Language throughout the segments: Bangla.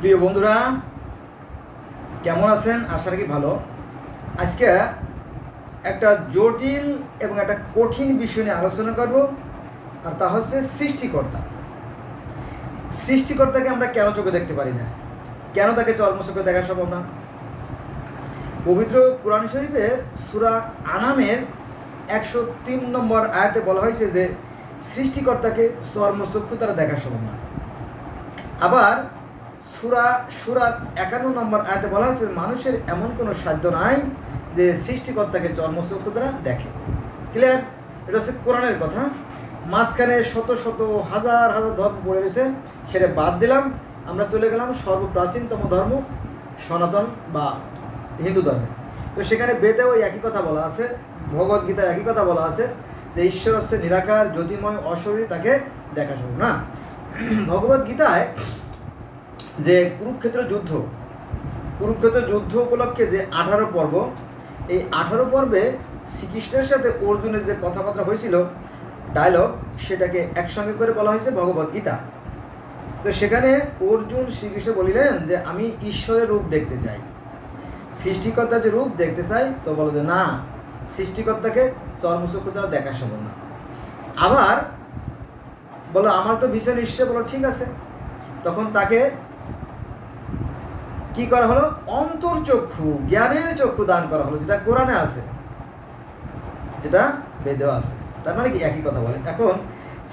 প্রিয় বন্ধুরা, কেমন আছেন? আশা রাখি ভালো। আজকে একটা জটিল এবং একটা কঠিন বিষয় নিয়ে আলোচনা করব, আর তা হচ্ছে সৃষ্টিকর্তা। সৃষ্টিকর্তাকে আমরা কেন চোখে দেখতে পারি না? কেন তাকে চোখে দেখা সম্ভব না? পবিত্র কোরআন শরীফের সূরা আনামের 103 নম্বর আয়াতে বলা হয়েছে যে সৃষ্টিকর্তাকে চর্মচক্ষু দ্বারা দেখা সম্ভব না। আবার সূরার 51 নম্বর আয়াতে বলা হয়েছে মানুষের এমন কোনো সাধ্য নাই যে সৃষ্টিকর্তাকে চর্মচক্ষু দ্বারা দেখে। ক্লিয়ার? এটা হচ্ছে কোরআনের কথা। মাঝখানে শত শত হাজার হাজার ধর্ম পড়ে রয়েছে, সেটা বাদ দিলাম। আমরা চলে গেলাম সর্বপ্রাচীনতম ধর্ম সনাতন বা হিন্দু ধর্মে। তো সেখানে বেদেও একই কথা বলা আছে, ভগবদ গীতায় একই কথা বলা আছে যে ঈশ্বর হচ্ছে নিরাকার, জ্যোতির্ময়, অশরীরী, তাকে দেখা সম্ভব না। ভগবদ গীতায় যে কুরুক্ষেত্র যুদ্ধ উপলক্ষে যে 18 পর্ব, এই 18 পর্বে শ্রীকৃষ্ণের সাথে অর্জুনের যে কথাবার্তা হয়েছিল, ডায়লগ, সেটাকে একসঙ্গে করে বলা হয়েছে ভগবদ গীতা। তো সেখানে অর্জুন শ্রীকৃষ্ণ বলিলেন যে আমি ঈশ্বরের রূপ দেখতে চাই, সৃষ্টিকর্তার যে রূপ দেখতে চাই। তো বলো যে না, সৃষ্টিকর্তাকে চর্মচক্ষু দ্বারা দেখা সম্ভব না। আবার বলো আমার তো ভীষণ ইচ্ছে। বলো ঠিক আছে। তখন তাকে কি করা হলো? অন্তর্চক্ষু, জ্ঞানের চক্ষু দান করা হলো, যেটা কোরআনে আছে, যেটা বেদেও আছে। তার মানে কি একই কথা বলে। এখন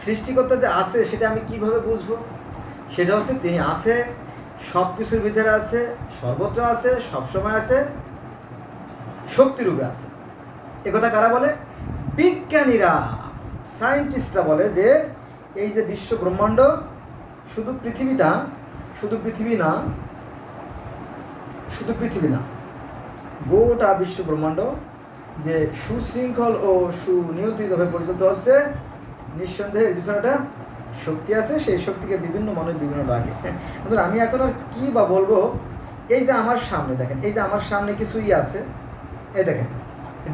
সৃষ্টিকর্তা যে আছে সেটা আমি কিভাবে বুঝবো? সেটা হচ্ছে তিনি আছে, সব কিছুর ভিতরে আছে, সর্বত্র আছে, সবসময় আছে, শক্তিরূপে আছে। একথা কারা বলে? বিজ্ঞানীরা, সায়েন্টিস্টরা বলে যে এই যে বিশ্ব ব্রহ্মাণ্ড, শুধু পৃথিবী না, গোটা বিশ্ব ব্রহ্মাণ্ড যে সুশৃঙ্খল ও সুনিয়ন্ত্রিতভাবে পরিচালিত হচ্ছে, নিঃসন্দেহে বিষয়টা শক্তি আছে। সেই শক্তিকে বিভিন্ন মানুষ বিভিন্ন ডাকে। কিন্তু আমি এখন আর কি বা বলবো। এই যে আমার সামনে দেখেন, এই যে আমার সামনে কিছুই আছে, এই দেখেন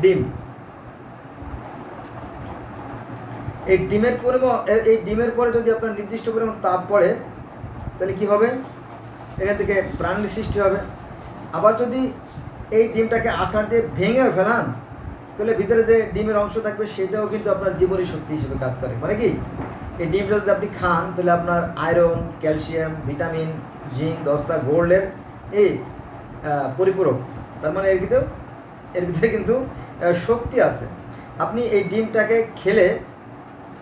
ডিম। এই ডিমের পরে যদি আপনার নির্দিষ্ট পরিমাণ তাপ পড়ে, তাহলে কি হবে? এখান থেকে প্রাণের সৃষ্টি হবে। আবার যদি এই ডিমটাকে আছাড় দিয়ে ভেঙে ফেলান, তাহলে ভিতরে যে ডিমের অংশ থাকবে সেটাও কিন্তু আপনার জীবনী শক্তি হিসেবে কাজ করে। মানে কি, এই ডিমটা যদি আপনি খান, তাহলে আপনার আয়রন, ক্যালসিয়াম, ভিটামিন, জিঙ্ক, দস্তা, গোল্ডের এই পরিপূরক। তার মানে এর ভিতরে কিন্তু শক্তি আছে। আপনি এই ডিমটাকে খেলে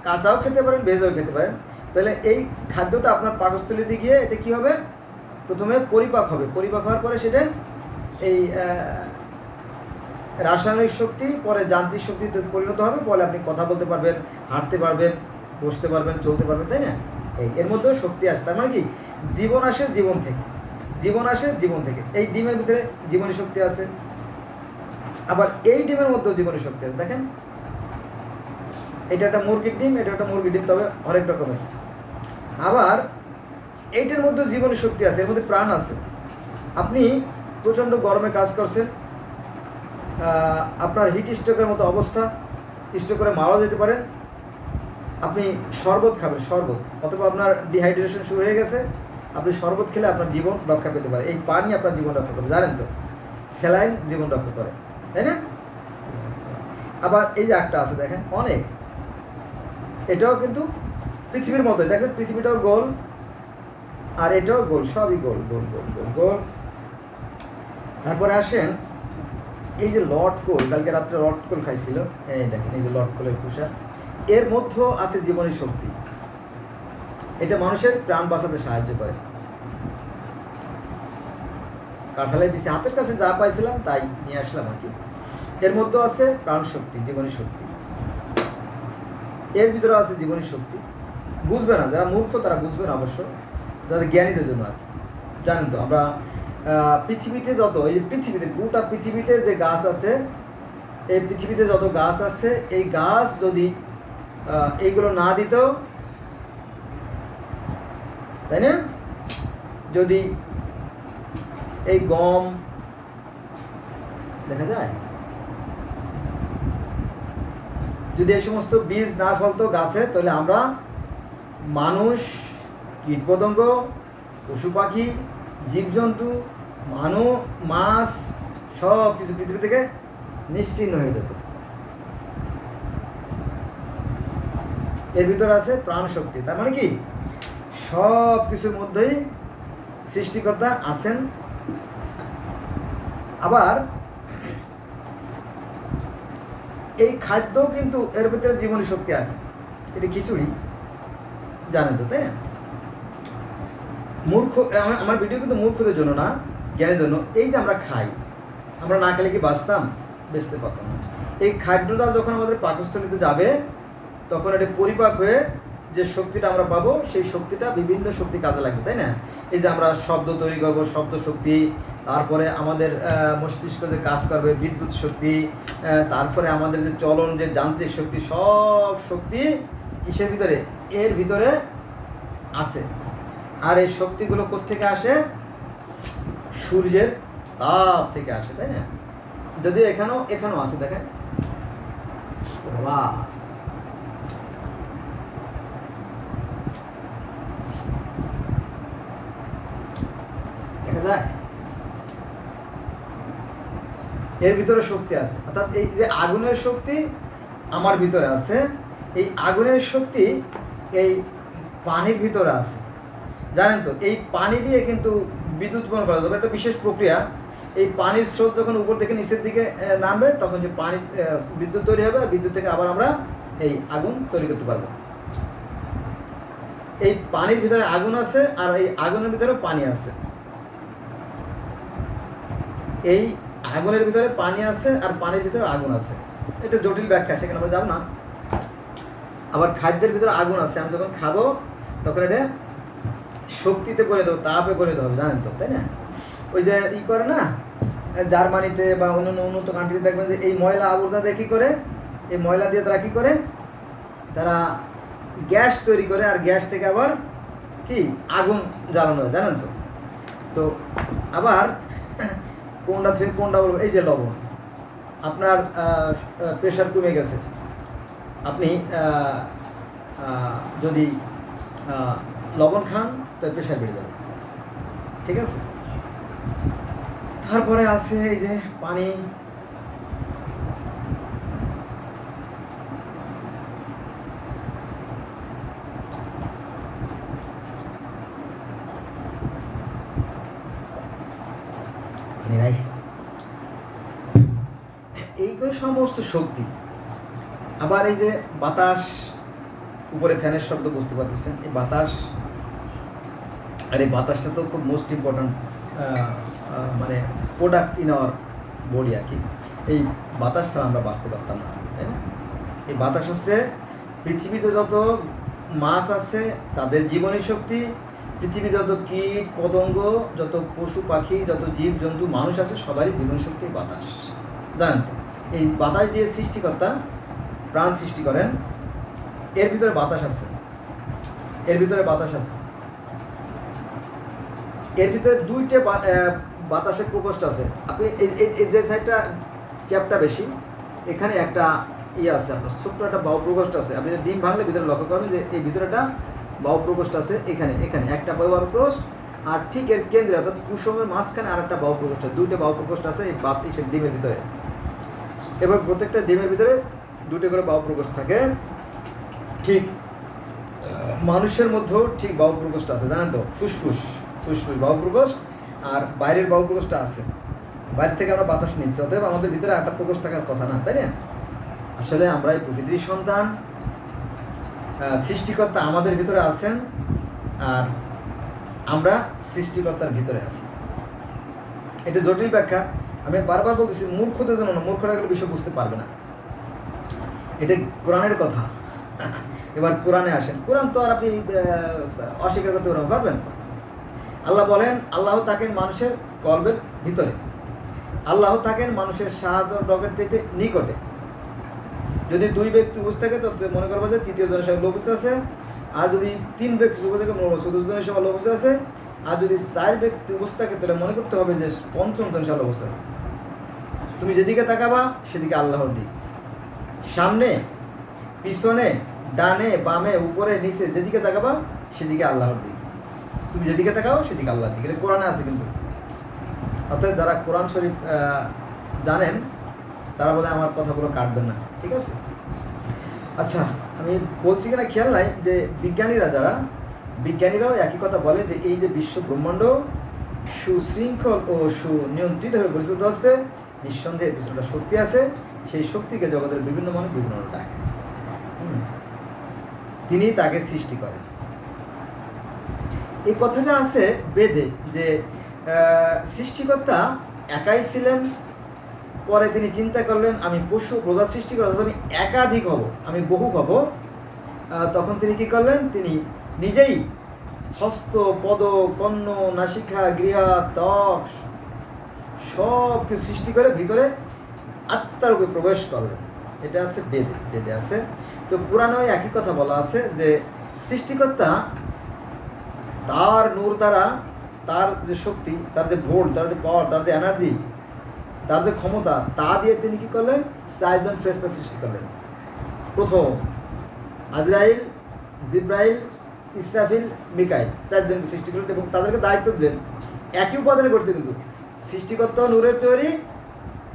কাঁচাও খেতে পারেন, ভেজেও খেতে পারেন। তাহলে এই খাদ্যটা আপনার পাকস্থলীতে গিয়ে এটা কি হবে? প্রথমে পরিপাক হবে। পরিপাক হওয়ার পরে সেটা এই রাসায়নিক শক্তি পরে যান্ত্রিক শক্তিতে পরিণত হবে। ফলে আপনি কথা বলতে পারবেন, হাঁটতে পারবেন, বসতে পারবেন, চলতে পারবেন, তাই না? এর মধ্যেও শক্তি আসে। তার মানে কি, জীবন আসে জীবন থেকে। এই ডিমের ভিতরে জীবনী শক্তি আছে। আবার এই ডিমের মধ্যেও জীবনী শক্তি আছে। দেখেন, এটা একটা মুরগির ডিম, তবে অনেক রকমের। আবার এইটার মধ্যে জীবনী শক্তি আছে, এর মধ্যে প্রাণ আছে। আপনি প্রচণ্ড গরমে কাজ করছেন, আপনার হিট স্ট্রোকের মতো অবস্থা, স্ট্রোক করে মারাও যেতে পারেন। আপনি শরবত খাবেন, অথবা আপনার ডিহাইড্রেশন শুরু হয়ে গেছে, আপনি শরবত খেলে আপনার জীবন রক্ষা পেতে পারে। এই পানি আপনার জীবন রক্ষা করবে, জানেন তো? স্যালাইন জীবন রক্ষা করে, তাই না? আবার এই যে একটা আছে দেখেন, অনেক, এটাও কিন্তু পৃথিবীর মতোই। দেখেন পৃথিবীটাও গোল, আর এটাও গোল, সবই গোল। তারপরে আসেন এই যে লটকল, কালকে রাত্রে লটকল খাইছিল, এই দেখেন এই যে লটকলের খোসা, এর মধ্যেও আছে জীবনী শক্তি। এটা মানুষের প্রাণ বাঁচাতে সাহায্য করে। কাঁঠালের বিচি হাতের কাছে যা পাইছিলাম তাই নিয়ে আসলাম আর কি। এর মধ্যেও আছে প্রাণ শক্তি, জীবনী শক্তি। এর ভিতরে আছে জীবনী শক্তি। বুঝবে না যারা মূর্খ, তারা বুঝবে না অবশ্য, যাদের জ্ঞানীদের জন্য আর কি। জানেন তো আমরা পৃথিবীতে যত, এই যে পৃথিবীতে, গোটা পৃথিবীতে যে গাছ আছে, এই পৃথিবীতে যত গাছ আছে, এই গাছ যদি এইগুলো না দিত, তাই না? যদি এই গম দেখা যায়, যদি এই সমস্ত বীজ না ফলতো গাছে, তাহলে আমরা মানুষ, কীটপতঙ্গ, পশু পাখি জীবজন্তু, মানুষ, মাছ সব কিছু পৃথিবী থেকে নিশ্চিহ্ন হয়ে যেত। এর ভিতরে আছে প্রাণ শক্তি। তার মানে কি সব কিছুর মধ্যেই সৃষ্টিকর্তা আছেন। আবার এই খাদ্য কিন্তু এর ভিতরে জীবনী শক্তি আছে। এটা খিচুড়ি, জানেন তো, তাই না? মূর্খ, আমার ভিডিও কিন্তু মূর্খদের জন্য না, জ্ঞানের জন্য। এই যে আমরা খাই, আমরা না খেলে কি বাঁচতাম? বেঁচতে পারতাম না। এই খাদ্যটা যখন আমাদের পাকস্থলীতে যাবে, তখন এটা পরিপাক হয়ে যে শক্তিটা আমরা পাবো, সেই শক্তিটা বিভিন্ন শক্তি কাজে লাগবে, তাই না? এই যে আমরা শব্দ তৈরি করবো, শব্দ শক্তি, তারপরে আমাদের মস্তিষ্ক যে কাজ করবে, বিদ্যুৎ শক্তি, তারপরে আমাদের যে চলন, যে যান্ত্রিক শক্তি, সব শক্তি কিসের ভিতরে? এর ভিতরে আছে। আর এই শক্তিগুলো কোত্থেকে আসে? সূর্যের তাপ থেকে আসে, তাই না? যদিও এখানেও আছে, দেখেন বাবা, দেখা যায় এর ভিতরে শক্তি আছে। অর্থাৎ এই যে আগুনের শক্তি আমার ভিতরে আছে, এই আগুনের শক্তি এই পানির ভিতরে আছে, জানেন তো? এই পানি দিয়ে কিন্তু বিদ্যুৎ উৎপন্ন করা যাবে, একটা বিশেষ প্রক্রিয়া। এই পানির স্রোত যখন উপর থেকে নিচের দিকে নামবে, তখন যে পানি বিদ্যুৎ তৈরি হবে, আর বিদ্যুৎ থেকে আবার আমরা এই আগুন তৈরি করতে পারবো। এই পানির ভিতরে আগুন আছে, আর এই আগুনের ভিতরে পানি আছে। এই আগুনের ভিতরে পানি আছে, আর পানির ভিতরে আগুন আছে। এটা জটিল ব্যাখ্যা, সেখানে আমরা যাব না। আবার খাদ্যের ভিতরে আগুন আছে, আমি যখন খাবো তখন এটা শক্তিতে পরিণত হবে, তাপে পরিণত হবে, জানেন তো, তাই না? ওই যে করে না, জার্মানিতে বা অন্যান্য উন্নত কান্ট্রিতে দেখবেন যে এই ময়লা আবর্জনা দিয়ে কী করে, এই ময়লা দিয়ে তারা কী করে, তারা গ্যাস তৈরি করে, আর গ্যাস থেকে আবার কি আগুন জ্বালানো হয়, জানেন তো? তো আবার কোনটা থেকে কোনটা বলবো, এই যে লবণ, আপনার প্রেশার কমে গেছে, আপনি যদি লবণ খান তো প্রেশার বেড়ে যাবে, ঠিক আছে? তারপরে আছে এই যে পানি, নাই এইগুলো সমস্ত শক্তি। আবার এই যে বাতাস, উপরে ফ্যানের শব্দ বুঝতে পারতেছেন, এই বাতাস, আর এই বাতাসটা তো খুব মোস্ট ইম্পর্ট্যান্ট মানে প্রোডাক্ট ইন আওয়ার বডি আর কি। এই বাতাস ছাড়া আমরা বাঁচতে পারতাম না, তাই না? এই বাতাস হচ্ছে পৃথিবীতে যত মাছ আছে তাদের জীবনী শক্তি, পৃথিবীতে যত কীট পতঙ্গ, যত পশু পাখি, যত জীব জন্তু, মানুষ আছে, সবারই জীবন শক্তি বাতাস, জানেন তো? এই বাতাস দিয়ে সৃষ্টিকর্তা প্রাণ সৃষ্টি করেন। এর ভিতরে বাতাস আছে, এর ভিতরে বাতাস আছে, এর ভিতরে দুইটা বাতাসের প্রকোষ্ঠ আছে। আপনি এই যে সাইডটা চ্যাপটা বেশি, এখানে একটা আছে, আপনার ছোট্ট একটা বায়ু প্রকোষ্ঠ আছে। আপনি ডিম ভাঙলে ভিতরে লক্ষ্য করবেন যে এই ভিতরে একটা বায়ু প্রকোষ্ঠ আছে, এখানে একটা বায়ু প্রকোষ্ঠ, আর ঠিক এর কেন্দ্রে অর্থাৎ কুসুমের মাঝখানে আর একটা বায়ু প্রকোষ্ঠ, দুইটা বায়ু প্রকোষ্ঠ আছে এই ডিমের ভিতরে। এবং প্রত্যেকটা ডিমের ভিতরে দুটো করে বায়ু প্রকোষ্ঠ থাকে। ঠিক মানুষের মধ্যেও ঠিক বায়ু প্রকোষ্ঠ আছে, জানেন তো? ফুসফুস বায়ু প্রকোষ্ঠ, আর বাইরের বায়ু প্রকোষ্ঠ আছে। বাইরে থেকে আমরা বাতাস নিচ্ছি, অতএব আমাদের ভিতরে একটা প্রকোষ্ঠ থাকার কথা না, তাই না? আসলে আমরা এই প্রকৃতির সন্তান, সৃষ্টিকর্তা আমাদের ভিতরে আছেন, আর আমরা সৃষ্টিকর্তার ভিতরে আছি। এটা জটিল ব্যাখ্যা, আমি বারবার বলতেছি, মূর্খদের জন্য না, মূর্খরা এগুলো বিষয় বুঝতে পারবে না। এটা কোরআনের কথা। এবার কোরআনে আসেন, কোরআন তো আর আপনি অস্বীকার করতে পারবেন? আল্লাহ বলেন, আল্লাহ থাকেন মানুষের কলবের ভিতরে, আল্লাহ থাকেন মানুষের সাহায্য ডগের চাইতে নিকটে। যদি দুই ব্যক্তি উপস্থিত থাকে তো মনে করবো যে তৃতীয় জনের সঙ্গে উপস্থিত আছে, আর যদি তিন ব্যক্তি উপস্থিত থাকে চতুর্থ জনের সঙ্গে উপস্থিত আছে, আর যদি চার ব্যক্তি উপস্থিত থাকে তাহলে মনে করতে হবে যে পঞ্চম জনের সঙ্গে উপস্থিত আছে। তুমি যেদিকে তাকাবা সেদিকে আল্লাহর দিক, সামনে পিছনে ডানে বামে উপরে নিচে যেদিকে তাকাবা সেদিকে আল্লাহর দিক। তুমি যেদিকে তাকাও সেদিকে আল্লাহর দিকে, এটা কোরআনে আছে কিন্তু। অর্থাৎ যারা কোরআন শরীফ জানেন তারা বলে আমার কথাগুলো কাটবেন না, ঠিক আছে? আচ্ছা, আমি বলছি কিনা খেয়াল নাই যে বিজ্ঞানীরাও একই কথা বলে যে এই যে বিশ্ব ব্রহ্মাণ্ড সুশৃঙ্খল ও সুনিয়ন্ত্রিতভাবে পরিচালিত হচ্ছে, নিঃসন্দেহে পিছনে শক্তি আছে, সেই শক্তিকে জগতের বিভিন্ন মানুষ বিভিন্ন ডাকে। তিনি তাকে সৃষ্টি করেন। এই কথাটা আছে বেদে যে সৃষ্টিকর্তা একাই ছিলেন, পরে তিনি চিন্তা করলেন আমি পশু প্রজা সৃষ্টি করব, আমি একাধিক হব, আমি বহু হব। তখন তিনি কি করলেন? তিনি নিজেই হস্ত, পদ, কর্ণ, নাসিকা, গৃহা, ত্বক সব কিছু সৃষ্টি করে ভিতরে আত্মার উপরে প্রবেশ করলেন। এটা আছে বেদে আছে। তো পুরাণে একই কথা বলা আছে যে সৃষ্টিকর্তা তার নূর দ্বারা, তার যে শক্তি, তার যে ভোল্ট, তার যে পাওয়ার, তার যে এনার্জি, তার যে ক্ষমতা, তা দিয়ে তিনি কি করলেন? 4 জন ফেরেশতা সৃষ্টি করলেন। প্রথম আজরাইল, জিব্রাইল, ইসরাফিল, মিকাইল, 4 জনকে সৃষ্টি করলেন এবং তাদেরকে দায়িত্ব দিলেন একই উপাদানে করতে। কিন্তু সৃষ্টিকর্তা নূরের তৈরি,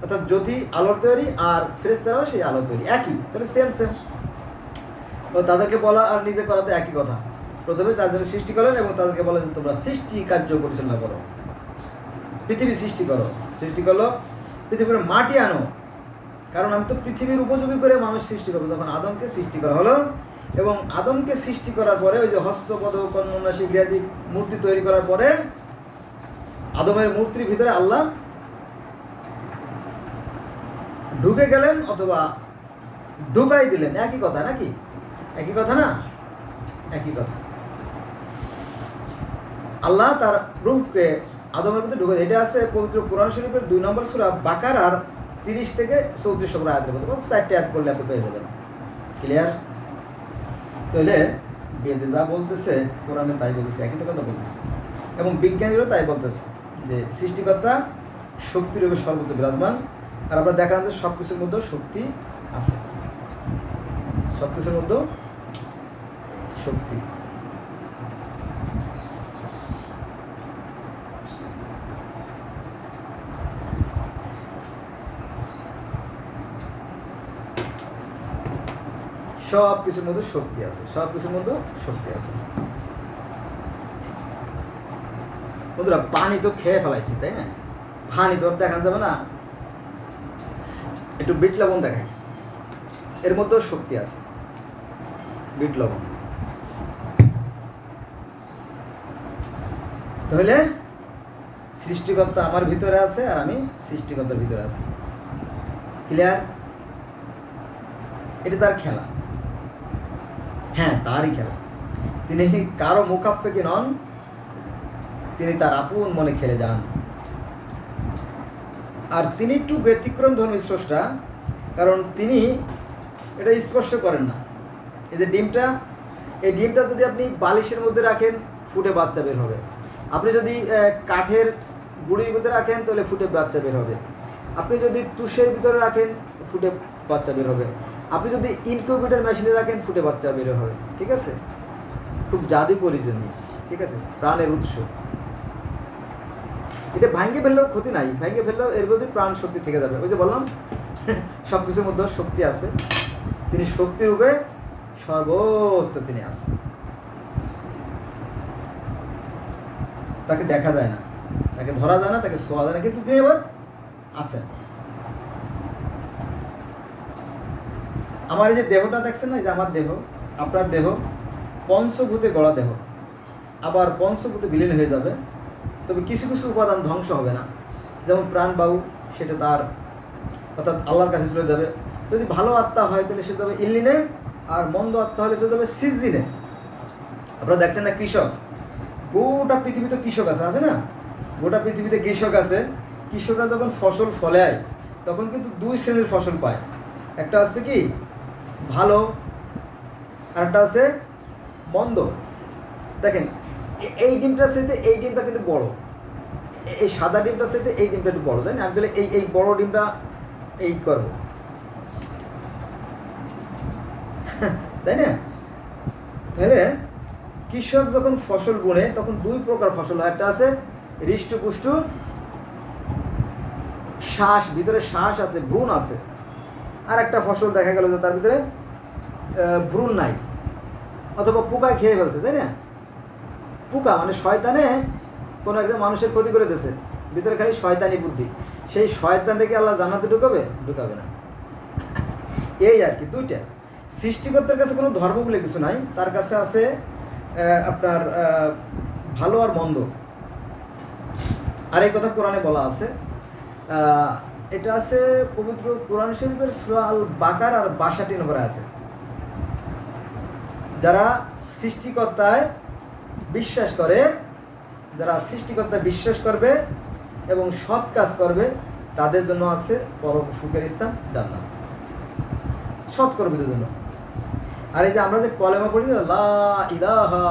অর্থাৎ জ্যোতি আলোর তৈরি, আর ফেরেশতারাও সেই আলোর তৈরি, একই, তাহলে সেম। ও তাদেরকে বলা আর নিজে করাতে একই কথা। প্রথমে 4 জনের সৃষ্টি করলেন এবং তাদেরকে বলেন যে তোমরা সৃষ্টি কার্য পরিচালনা করো, পৃথিবী সৃষ্টি করো। সৃষ্টি করলো, পৃথিবীর মাটি আনো, কারণ আমি তো পৃথিবীর উপযোগী করে মানুষ সৃষ্টি করবো। তখন আদমকে সৃষ্টি করা হলো এবং আদমকে সৃষ্টি করার পরে ওই যে হস্তপদ, কর্ণ, নাসিক, গৃহাদি মূর্তি তৈরি করার পরে আদমের মূর্তির ভিতরে আল্লাহ ঢুকে গেলেন অথবা ঢুকাই দিলেন। একই কথা নাকি? একই কথা না? একই কথা। আল্লাহ তার রূহকে আদমের মধ্যে ঢুকে, এটা আছে পবিত্র কোরআন শরীফের 2 নম্বর সূরা বাকারার 30 থেকে 34 নম্বর আয়াতের মধ্যে। 4টে আয়াত পড়লে আপনি পেয়ে যাবেন। ক্লিয়ার? তাহলে বেদে যা বলতেছে কোরআনে তাই বলতেছে, একই কথা বলতেছে এবং বিজ্ঞানীরাও তাই বলতেছে যে সৃষ্টিকর্তা শক্তির উপর সর্বত্র বিরাজমান। আর আমরা দেখালাম যে সব কিছুর মধ্যে শক্তি আছে, সব কিছুর মধ্যে শক্তি। সব কিছুর মধ্যে শক্তি আছে, সব কিছুর মধ্যে শক্তি আছে। বন্ধুরা, পানি তো খেয়ে ফেলাইছি, তাই না? পানি তো দেখান যাবে না, একটু বিট লবণ দেখাই, এর মধ্যেও শক্তি আছে। বিট লবণ তাহলে সৃষ্টিকর্তা আমার ভিতরে আছে আর আমি সৃষ্টিকর্তার ভিতরে আছি। ক্লিয়ার? এটা তার খেলা, হ্যাঁ তারই খেলা। তিনি কারো মুখাপেক্ষী নন, তিনি তার আপন মনে খেলে যান। আর তিনি একটু ব্যতিক্রম ধর্মী স্রষ্টা, কারণ তিনি এটা স্পর্শ করেন না। এই যে ডিমটা, এই ডিমটা যদি আপনি বালিশের মধ্যে রাখেন ফুটে বাচ্চা বের হবে, আপনি যদি কাঠের গুঁড়ির ভিতরে রাখেন তাহলে ফুটে বাচ্চা বের হবে, আপনি যদি তুষের ভিতরে রাখেন ফুটে বাচ্চা বের হবে, আপনি যদি ইনকিউবেটর মেশিনে রাখেন ফুটে বাচ্চা বের হবে। ঠিক আছে? খুব জাদুকরী জিনিস, ঠিক আছে, প্রাণের উৎস। এটা ভাঙ্গে ফেললেও ক্ষতি নাই, ভাঙ্গে ফেললেও এর মধ্যে প্রাণ শক্তি থেকে যাবে। ওই যে বললাম সব কিছুর মধ্যে শক্তি আছে, তিনি শক্তি রূপে সর্বত্র তিনি আছেন। তাকে দেখা যায় না, তাকে ধরা যায় না, তাকে ছোঁয়া যায় না, কিন্তু তিনি আবার আছেন। আমার এই যে দেহটা দেখছেন না, এই যে আমার দেহ, আপনার দেহ পঞ্চভূতে গড়া দেহ, আবার পঞ্চভূতে বিলীন হয়ে যাবে, তবে কিছু কিছু উপাদান ধ্বংস হবে না। যেমন প্রাণ বায়ু, সেটা তার অর্থাৎ আল্লাহর কাছে চলে যাবে। যদি ভালো আত্মা হয় তাহলে সে যাবে ইল্লিনে, আর মন্দ আত্মা হলে সে যাবে সিজিনে। আপনারা দেখছেন না কৃষক, গোটা পৃথিবীতে কৃষক আছে না? গোটা পৃথিবীতে কৃষক আছে। কৃষকরা যখন ফসল ফলায় তখন কিন্তু 2 শ্রেণীর ফসল পায়। একটা আছে কি ভালো, আর একটা আছে মন্দ। দেখেন এই ডিমটার সাথে এই ডিমটা কিন্তু বড়, এই সাদা ডিমটার সাথে এই ডিমটা একটু বড়, তাই না? আমি তাহলে এই বড় ডিমটা এই করব, তাই না? তাহলে কৃষক যখন ফসল বুনে তখন দুই প্রকার ফসল হয়, একটা আছে হৃষ্টপুষ্ট শ্বাস, ভিতরে শ্বাস আছে, ভ্রূণ আছে, আর একটা ফসল দেখা গেল যে তার ভিতরে ভ্রূণ নাই, অথবা পোকা খেয়ে ফেলছে, তাই না? পোকা মানে শয়তানে কোনো একজন মানুষের ক্ষতি করে দিয়েছে, ভিতরে খালি শয়তানি বুদ্ধি, সেই শয়তানটাকে আল্লাহ জান্নাতে ঢুকাবে? ঢুকাবে না। এই আর কি, দুইটা। সৃষ্টিকর্তার কাছে কোনো ধর্ম বলে কিছু নাই, তার কাছে আছে আপনার ভালো আর মন্দ। আর এই কথা কোরআনে বলা আছে, এটা আছে পবিত্র কোরআন শরীফের সূরা আল বাকারা আর ৬২ নম্বর আয়াতে। যারা সৃষ্টিকর্তায় বিশ্বাস করে, যারা সৃষ্টিকর্তায় বিশ্বাস করবে এবং সৎ কাজ করবে, তাদের জন্য আছে পরম সুখের স্থান জান্নাত, সৎ কর্মীদের জন্য। আর এই যে আমরা যে কলেমা পড়ি, লা ইলাহা